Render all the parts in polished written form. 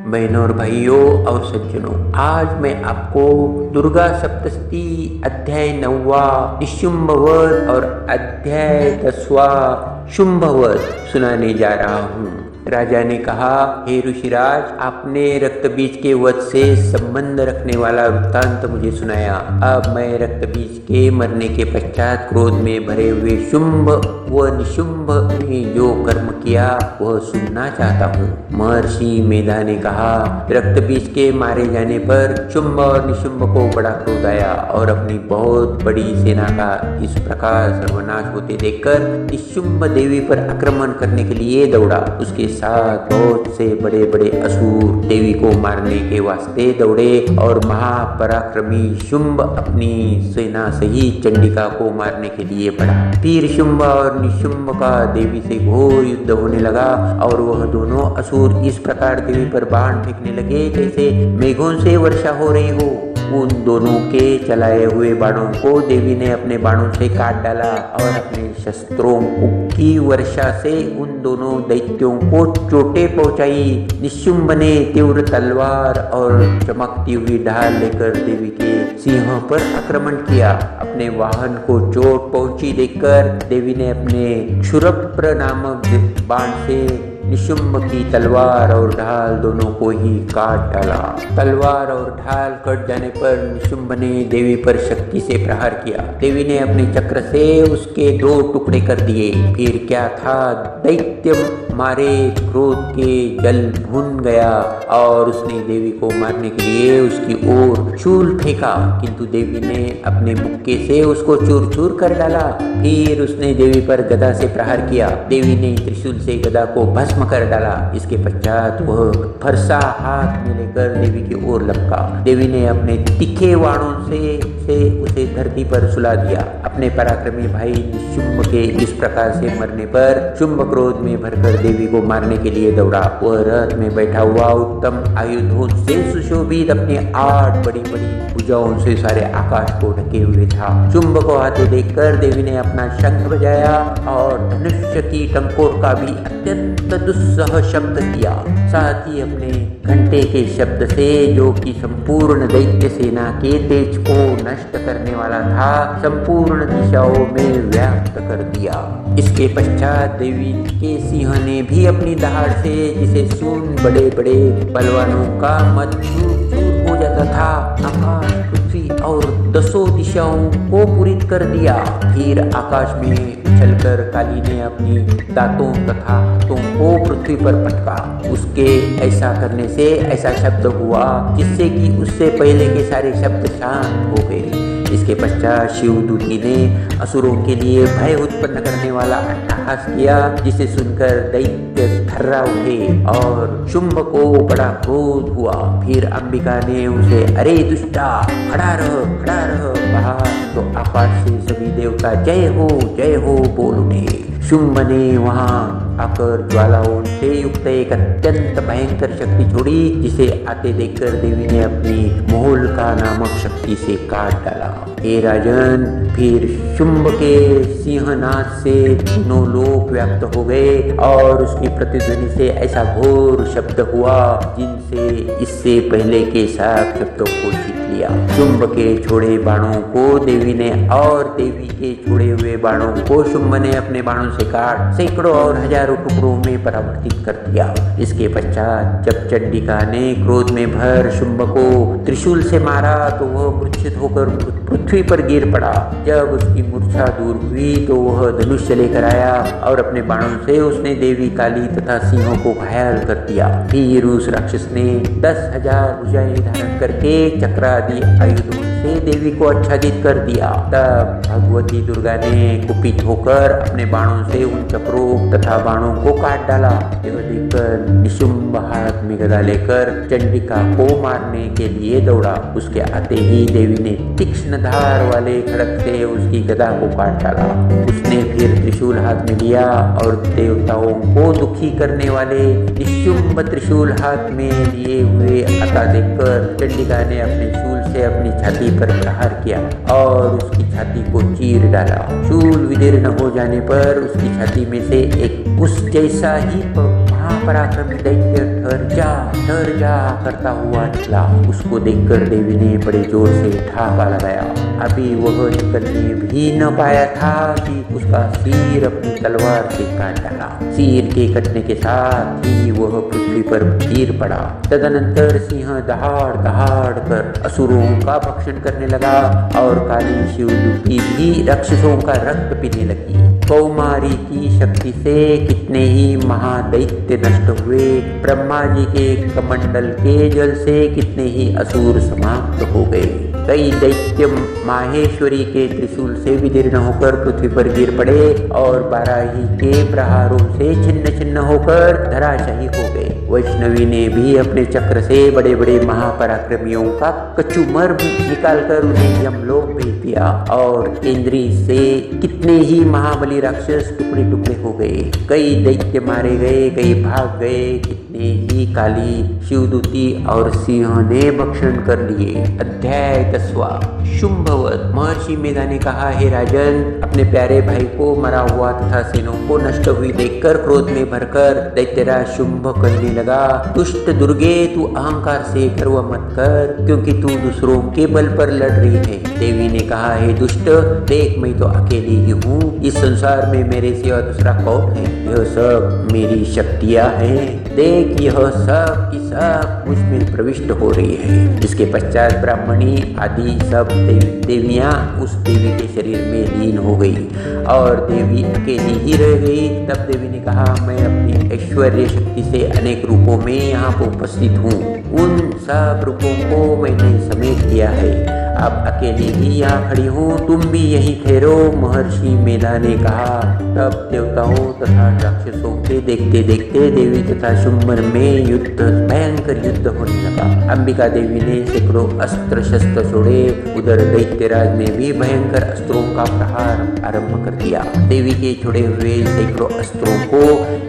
बहनों और भाइयों और सज्जनों, आज मैं आपको दुर्गा सप्तशती अध्याय 9वां निशुंभ वध और अध्याय 10वां शुंभ वध सुनाने जा रहा हूँ। राजा ने कहा, हे ऋषिराज, आपने रक्तबीज के वध से संबंध रखने वाला वृत्तांत मुझे सुनाया। अब मैं रक्तबीज के मरने के पश्चात क्रोध में भरे हुए शुंभ व निशुंभ ने जो कर्म किया वह सुनना चाहता हूँ। महर्षि मेधा ने कहा, रक्तबीज के मारे जाने पर शुंभ और निशुंभ को बड़ा क्रोध आया और अपनी बहुत बड़ी सेना का इस प्रकार सर्वनाश होते देखकर निशुंभ देवी पर आक्रमण करने के लिए दौड़ा। उसके साथ बहुत से बड़े बड़े असुर देवी को मारने के वास्ते दौड़े और महापराक्रमी शुंभ अपनी सेना सहित चंडिका को मारने के लिए बढ़ा। फिर शुंभ और निशुंभ का देवी से घोर युद्ध होने लगा और वह दोनों असुर इस प्रकार देवी पर बाण फेंकने लगे जैसे मेघों से वर्षा हो रही हो। उन दोनों के चलाए हुए बाणों को देवी ने अपने बाणों से काट डाला और अपने शस्त्रों की वर्षा से उन दोनों दैत्यों को चोटें पहुंचाई। निशुंभ ने तीव्र तलवार और चमकती हुई ढाल लेकर देवी के सिंह पर आक्रमण किया। अपने वाहन को चोट पहुंची देखकर देवी ने अपने क्षुरप्र नामक बाण से निशुंभ की तलवार और ढाल दोनों को ही काट डाला। तलवार और ढाल कट जाने पर निशुंभ ने देवी पर शक्ति से प्रहार किया। देवी ने अपने चक्र से उसके 2 टुकड़े कर दिए। फिर क्या था, दैत्य मारे क्रोध के जल भून गया और उसने देवी को मारने के लिए उसकी ओर शूल फेंका, किंतु देवी ने अपने मुक्के से उसको चूर चूर कर डाला। फिर उसने देवी पर गदा से प्रहार किया। देवी ने त्रिशूल से गदा को भस्म कर डाला। इसके पश्चात वह फरसा हाथ में लेकर देवी की ओर लपका। देवी ने अपने तीखे बाणों से उसे धरती पर सुला दिया। अपने पराक्रमी भाई निशुंभ के इस प्रकार से मरने पर शुंभ क्रोध में भरकर देवी को मारने के लिए दौड़ा। वह रथ में बैठा हुआ उत्तम आयुधों से सुशोभित अपनी 8 बड़ी बड़ी भुजाओं से सारे आकाश को ढके हुए था। शुंभ को आते देखकर देवी ने अपना शंख बजाया और धनुष्य की टंकोर का भी अत्यंत दुस्सह शब्द किया। साथ ही अपने घंटे के शब्द से, जो कि संपूर्ण दैत्य सेना के तेज को नष्ट करने वाला था, संपूर्ण दिशाओं में व्याप्त कर दिया। इसके पश्चात देवी के सिंह ने भी अपनी दहाड़ से, जिसे सुन बड़े बड़े बलवानों का मत चूर चूर हो जाता था, आकाश, पृथ्वी और 10 दिशाओं को पूरित कर दिया। फिर आकाश में उछलकर काली ने अपनी दांतों तथा हाथों को पृथ्वी पर पटका। उसके ऐसा करने से ऐसा शब्द हुआ जिससे कि उससे पहले के सारे शब्द शांत हो गए। इसके पश्चात शिवदूती ने असुरों के लिए भय उत्पन्न करने वाला अट्टहास किया, जिसे सुनकर दैत्य थर्रा उठे और शुंभ को बड़ा क्रोध हुआ। फिर अंबिका ने उसे, अरे दुष्टा, खड़ा रह कहा तो आकाश से सभी देवता जय हो बोल उठे। शुंभ ने वहां आकर ज्वालाओं से युक्त एक अत्यंत भयंकर शक्ति छोड़ी, जिसे आते देखकर देवी ने अपनी मोहलका नामक शक्ति से काट डाला। हे राजन, फिर शुंभ के सिंहनाद से तीनों लोक व्याप्त हो गए और उसकी प्रतिध्वनि से ऐसा घोर शब्द हुआ जिनसे इससे पहले के सब शब्दों को जीत लिया। शुंभ के छोड़े बाणों को देवी ने और देवी के छोड़े हुए बाणों को शुंभ ने अपने बाणों से काट सैकड़ों और हजारों टुकड़ों में परावर्तित कर दिया। इसके पश्चात जब चंडिका ने क्रोध में भर शुंभ को त्रिशूल से मारा तो वह मूर्छित होकर पृथ्वी पर गिर पड़ा। जब उसकी मूर्छा दूर हुई तो वह धनुष्य लेकर आया और अपने बाणों से उसने देवी, काली तथा सिंहों को घायल कर दिया। फिर उस राक्षस ने 10,000 भुजाएं धारण करके चक्र आदि आयुधों से देवी को आच्छादित कर दिया। तब भगवती दुर्गा ने कुपित होकर अपने बाणों से उन चक्रों तथा बाणों को काट डाला। यह देखकर निशुंभ हाथ में गदा लेकर चंडिका को मारने के लिए दौड़ा। उसके आते ही देवी ने तीक्ष्ण धार वाले खड़ग से उसकी गदा को काट डाला। उसने फिर त्रिशूल हाथ में लिया और देवताओं को दुखी करने वाले निशुंभ त्रिशूल हाथ में लिए हुए आता देखकर चंडिका ने अपने शूल से अपनी छाती पर प्रहार किया और उसकी छाती को चीर डाला। शूल विदीर्ण हो जाने पर उसकी छाती में से एक उस जैसा ही महापराक्रमी दैत्य ठहर जा करता हुआ निकला। उसको देखकर देवी ने बड़े जोर से ठाका लगाया। अभी वह निकलने भी न पाया था कि उसका सिर अपनी तलवार से काट डाला। सिर के कटने के साथ ही वह पृथ्वी पर गिर पड़ा। तदनंतर सिंह दहाड़ दहाड़ कर असुरों का भक्षण करने लगा और काली शिवदूती भी राक्षसों का रक्त पीने लगी। कौमारी की शक्ति से कितने ही महादैत्य नष्ट हुए। ब्रह्मा जी के कमंडल के जल से कितने ही असुर समाप्त हो गए। कई दैत्य माहेश्वरी के त्रिशूल से विदीर्ण होकर पृथ्वी पर गिर पड़े और बाराही के प्रहारों से छिन्न छिन्न होकर धराशायी हो गए। वैष्णवी ने भी अपने चक्र से बड़े बड़े महापराक्रमियों का कचूमर निकालकर उन्हें यमलोक भेज दिया और इंद्री से कितने ही महाबली राक्षस टुकड़े टुकड़े हो गए। कई दैत्य मारे गए, कई भाग गए। कितने ही काली शिवदूती और सिंह ने भक्षण कर लिए। अध्याय 10वां शुंभवध। महर्षि मेधा ने कहा, हे राजन, अपने प्यारे भाई को मरा हुआ तथा सेनों को नष्ट हुई देखकर क्रोध में भरकर दैत्यराज शुंभ कहने लगा, दुष्ट दुर्गे, तू अहंकार से गर्व मत कर, क्योंकि तू दूसरों के बल पर लड़ रही है। देवी ने कहा, हे दुष्ट, देख मैं तो अकेली ही हूँ। इस संसार में मेरे सिवा दूसरा कौन है? यह सब मेरी शक्तियाँ हैं। देख, यह सब की सब मुझ में प्रविष्ट हो रही है। इसके पश्चात ब्राह्मणी आदि सब देवियां उस देवी के शरीर में लीन हो गई और देवी अकेली ही रह गई। तब देवी ने कहा, मैं अपनी ऐश्वर्य शक्ति से अनेक रूपों में यहाँ पर उपस्थित हूँ। उन सब रूपों को मैंने समेट लिया है। अब अकेली ही यहाँ खड़ी हूँ, तुम भी यहीं ठहरो। महर्षि मेधा ने कहा। तब देवताओं तथा राक्षसों के देखते देखते देवी तथा शुंभर में भयंकर युद्ध होने लगा। अंबिका देवी ने सैकड़ों अस्त्र शस्त्र छोड़े। उधर दैत्यराज ने भी भयंकर अस्त्रों का प्रहार आरंभ कर दिया। देवी के छोड़े हुए सैकड़ों अस्त्रों को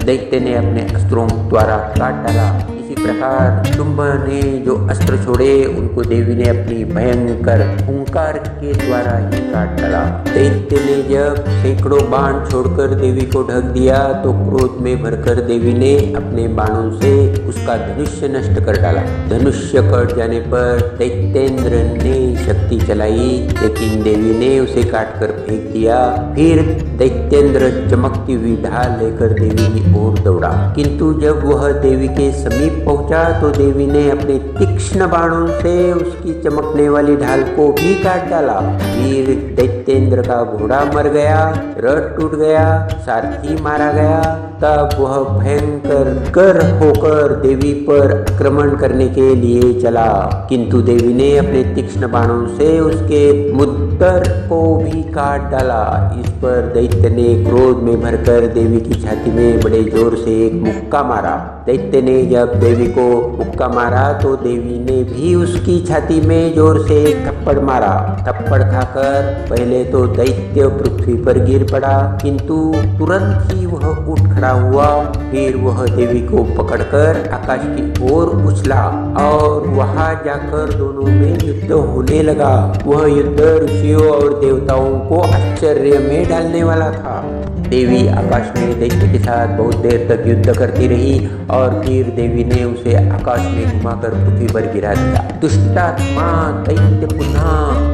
दैत्य ने अपने अस्त्रों द्वारा काट डाला। इसी प्रकार शुंभ ने जो अस्त्र छोड़े उनको देवी ने अपनी भयंकर हुंकार के द्वारा ही काट डाला। दैत्य ने जब सैकड़ों बाण छोड़कर देवी को ढक दिया तो क्रोध में भरकर देवी ने अपने बाणों से उसका धनुष्य नष्ट कर डाला। धनुष्य कट जाने पर दैत्येंद्र ने शक्ति चलाई, लेकिन देवी ने उसे काट कर फेंक दिया। फिर दैत्येंद्र चमकती हुई ढाल लेकर देवी की ओर दौड़ा, किंतु जब वह देवी के समीप पहुंचा तो देवी ने अपने तीक्ष्ण बाणों से उसकी चमकने वाली ढाल को भी काट डाला। फिर दैत्येंद्र का घोड़ा मर गया, रथ टूट गया, सारथी मारा गया। तब वह भयंकर कर होकर देवी पर आक्रमण करने के लिए चला, किंतु देवी ने अपने तीक्ष्ण बाणों से उसके मुद्दर को भी काट डाला। इस पर दैत्य ने क्रोध में भरकर देवी की छाती में बड़े जोर से एक मुक्का मारा। दैत्य ने जब देवी को मुक्का मारा तो देवी ने भी उसकी छाती में जोर से एक थप्पड़ मारा। थप्पड़ खाकर पहले तो दैत्य पृथ्वी पर गिर पड़ा, किंतु तुरंत ही वह उठ खड़ा हुआ। फिर वह देवी को पकड़कर आकाश की ओर उछला और वहां जाकर दोनों में युद्ध होने लगा। वह युद्ध ऋषियों और देवताओं को आश्चर्य में डालने वाला था। देवी आकाश में दैत्य के साथ बहुत देर तक युद्ध करती रही और फिर देवी ने उसे आकाश में घुमाकर पृथ्वी पर गिरा दिया। दुष्टात्मा दैत्य पुनः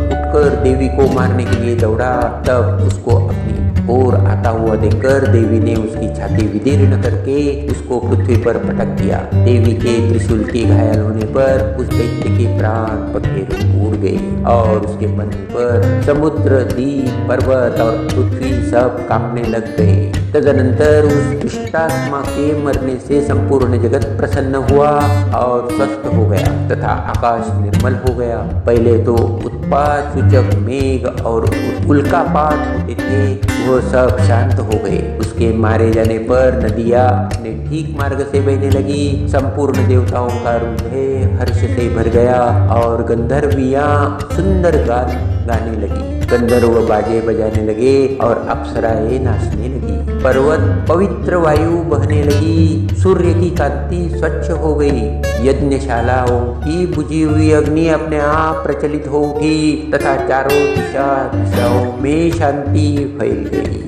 उठकर देवी को मारने के लिए दौड़ा। तब उसको अपनी ओर आता हुआ देखकर देवी ने उसकी छाती विदीर्ण करके उसको पृथ्वी पर पटक दिया। देवी के त्रिशूल के घायल होने पर उस दैत्य के प्राण पखेरु उड़ गए और उसके मरने पर समुद्र, द्वीप, पर्वत और पृथ्वी सब कांपने लग गए। तदनंतर उस दुष्टात्मा के मरने से संपूर्ण जगत प्रसन्न हुआ और स्वस्थ हो गया तथा आकाश निर्मल हो गया। पहले तो उत्पात सूचक मेघ और उल्कापात होते थे, वह सब शांत हो गए। उसके मारे जाने पर नदियाँ अपने ठीक मार्ग से बहने लगी। संपूर्ण देवताओं का हृदय हर्ष से भर गया और गंधर्वियाँ सुंदर गान गाने लगी। गंधर्व बाजे बजाने लगे और अप्सराएं नाचने लगी। पर्वत पवित्र वायु बहने लगी। सूर्य की कांति स्वच्छ हो गई। यज्ञशालाओं की बुझी हुई अग्नि अपने आप प्रचलित हो उठी तथा चारों दिशाओं में शांति फैल गई।